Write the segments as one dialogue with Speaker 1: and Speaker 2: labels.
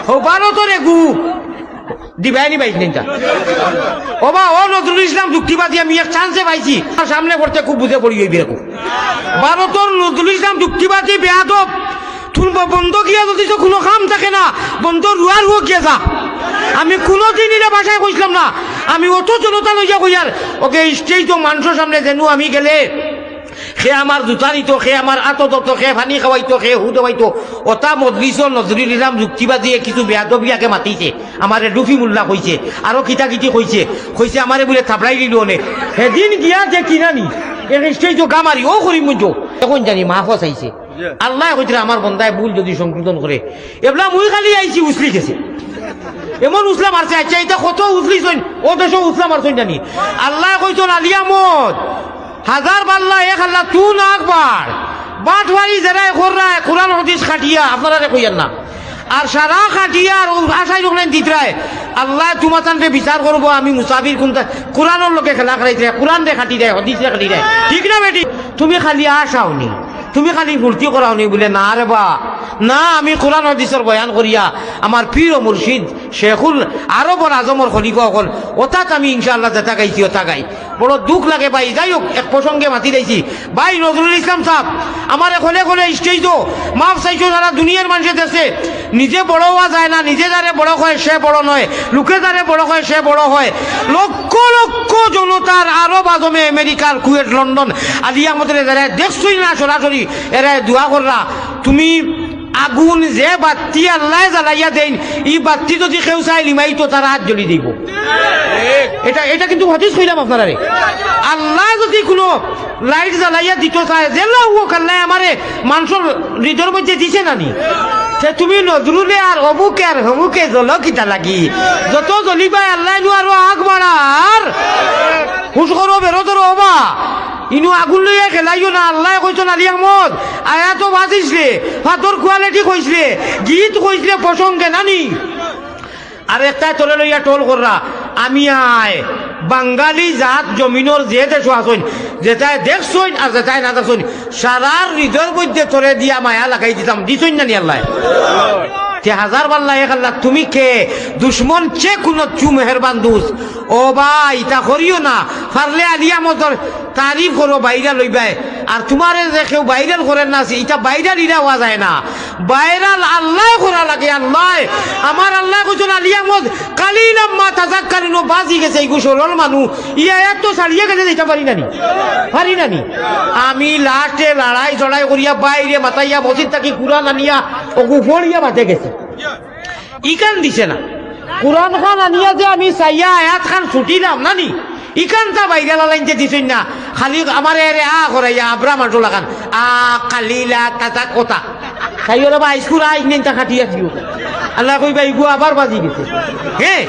Speaker 1: ও ভারতরে গু দিবাইনি পাইছি না ওবা ও নজরুল ইসলাম যুক্তিবাদী আমি এক চান্সে পাইছি সামনে পড়তে খুব বুঝে পড়ি হইবে এরকম ভারতের নজরুল ইসলাম যুক্তিবাদী বেয়াদব তুলব বন্ধ গিয়া যদি তো কোনো কাম থাকে না বন্ধ রুয়ার হোক গিয়ে যা আমি কোনোদিন এটা বাসায় কইছিলাম না আমি অত জনতা লইয়া কইয়ার ওকে স্টেজ তো মানুষের সামনে যেন আমি গেলে সে আমার জুতা নিত সে আমার আত দত সে পানি খাওয়াইতো সে হু দেওয়াইতো ওটা মজলিস নজরুল ইসলাম যুক্তিবাদীয়ে কিছু বেয়াদবিয়াকে মাতিছে আমারে ডুফি মোল্লা কইছে আরো কিতাকিতি কইছে কইছে আমারে বলে থাপড়াই দিল অনেক সেদিন গিয়া যে কিনানি স্টেজ তো গামারি ও করি মুঞ্জ এখন জানি মা ফসাইছে আল্লাহ কইছে আমার বন্দায় ভুল যদি সংশোধন করে এবলা মুই খালি আইছি উসলি গেছে এমন উসলা মারছে আচ্ছা এটা কত উসলিস ও দেশ উসলা মারছেন জানি আল্লাহ কইছেন আলিয়ামত হাজার বাল্লা এক আল্লাহ তু না একবার বাটওয়ারি যারাই কররায় কোরআন হাদিস খাটিয়া আপনারা কইয়েন না আর সারা খাটিয়া আর আশাই লোকলেন দিতরায় আল্লাহ তোমাতানরে বিচার করবো আমি মুসাফির কোনটা কোরআনের লোকে খেলা খেলাইছে কোরআন রে খাটি দেয় হদিস রে খাটি দেয় ঠিক না বেটি তুমি খালি আসাওনি তুমি খালি ফুর্তি করাওনি বলে না রে বা না আমি কোরআন হাদিসের বয়ান করিয়া আমার পীর ও মুর্শিদ শেখুল আরবর আজমর খলিফা হল অর্থাৎ আমি ইনশাআল্লাহ যেটা গাইছি ওটা গাই বড় দুঃখ লাগে ভাই যাই হোক এক প্রসঙ্গে মাতি দিয়েছি ভাই নজরুল ইসলাম সাহেব আমার খোলে খোলে স্টেজ তো মাফ চাইছো যারা দুনিয়ার মানুষের দেশে নিজে বড় হওয়া যায় না নিজে যারে বড় হয় সে বড় নয় লোকে যারে বড় হয় সে বড় হয় লক্ষ লক্ষ জনতার আরব আজমে আমেরিকার কুয়েট লন্ডন আলিয়ামতের যারা দেখছই না সরাসরি এরা দোয়া কররা তুমি আগুন যে বাতি আল্লাহ জ্বালাইয়া দেন এই বাতি যদি কেউ চাই লিমাই তো তারা হাত জ্বলি দিব এটা কিন্তু হদিস কইলাম আপনারা আল্লাহ যদি কোনো লাইট জ্বালাইয়া দিত চায় যে হোক আল্লাহ আমারে মানুষের হৃদয়ের মধ্যে দিছে নানি সে তুমি নজরুলে আর অমুকে আর হমুকে জ্বল কিটা লাগি যত জ্বলিবাই আল্লাহ নু আরো আগ বাড়ার হুশ করো বেরো ধরো হবা ইনু আগুন লইয়া খেলাইও না আল্লাহ কইছেন আলী আহমদ আয়াতো বাজিসলে ফাতর কোয়ালিটি কইসলে গীত কইসলে প্রসঙ্গে নানি আর একটা তোরে লইয়া টোল কররা আমি আয় বাঙালি জাত জমিনের যে দেশ আসুন যেটাই দেখছইন আর যেটাই না দেখছইন সারার হৃদয়ের মধ্যে তোরে দিয়া মায়া লাগাই দিতাম দিছইন নানি আল্লাহ হাজার বাল্লা এক আল্লাহ তুমি কে দুশ্মন চে কোন চু মেহরবান দুস ও ভাই তা করিও না পারলে আলিয়া মতর তারিফ করো বাইরা লইবাই আর তোমারে যে কেউ বাইরাল করেন না এটা বাইরাল ইরা হওয়া যায় না বাইরাল আল্লাহ করা লাগে আল্লাহ আমার আল্লাহ কইছেন আলিয়া মত কালিলাম মা তাজাক্কারিনো বাজি গেছে এই সরল মানুষ ইয়া এত ছাড়িয়ে গেছে যেটা পারি নানি আমি লাস্টে লড়াই চড়াই করিয়া বাইরে মাতাইয়া বসির থাকি কুরআন আনিয়া ও গুফড়িয়া বাঁচে গেছে ইকান দিছে না কুরআন খান আনিয়া যে আমি চাইয়া আয়াত খান ছুটিলাম নানি ইকানটা বাইরে লালাইনতে দিছেন না খালি আমার এরে করাইয়া আব্রা মাটো লাগান কালিলা কাটা কথা তাই ওরা বা স্কুল আইনটা খাটিয়া দিও আল্লাহ কইবা ইগু আবার বাজি গেছে হ্যাঁ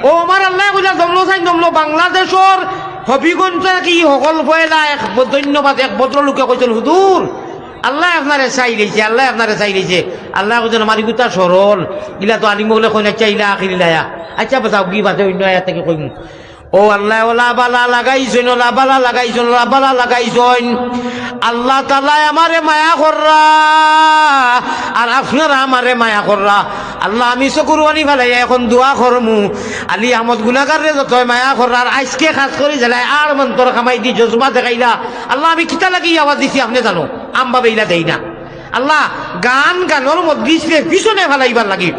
Speaker 1: ও আমার আল্লাহ কইলা জমলো বাংলাদেশের হবিগঞ্জ কি সকল পয়লা এক ধন্যবাদ এক ভদ্রলোকে কইছেন হুজুর আল্লাহ আপনারে চাই লইছে আল্লাহ কইছেন আমার ইগুতা সরল গিলা তো আনিম বলে কই না চাইলা আখিরিলায়া আচ্ছা বাজাও কি বাতে অন্য আয়াত থেকে কইম ও আল্লাহ ওলা বালা লাগাইছেন আল্লাহ তাআলা আমারে মায়া কররা আর আপনারা আমারে মায়া কররা আল্লাহ আমি চকুরবানি ফেলাই এখন দোয়া করমু আলী আহমদ গুনাগারে যত মায়া কররা আর আজকে খাস করে জ্বালাই আর মন্তর কামাই দি জজমা দেখাইলা আল্লাহ আমি কিতা লাগি আওয়াজ দিছি আপনি জানো আম্বা বেইলা দেই না আল্লাহ গানোর মজলিসে পিছনে ফেলাইবার লাগি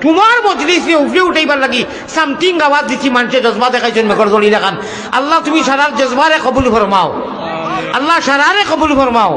Speaker 1: তোমার মজলিসে উপরে উঠাইবার লাগি সামথিং আওয়াজ দিচ্ছি মানুষের জজবা দেখাইছেন মেঘর জলি দেখান আল্লাহ তুমি সারার জজবারে কবুল ফরমাও আল্লাহ সারারে কবুল ফরমাও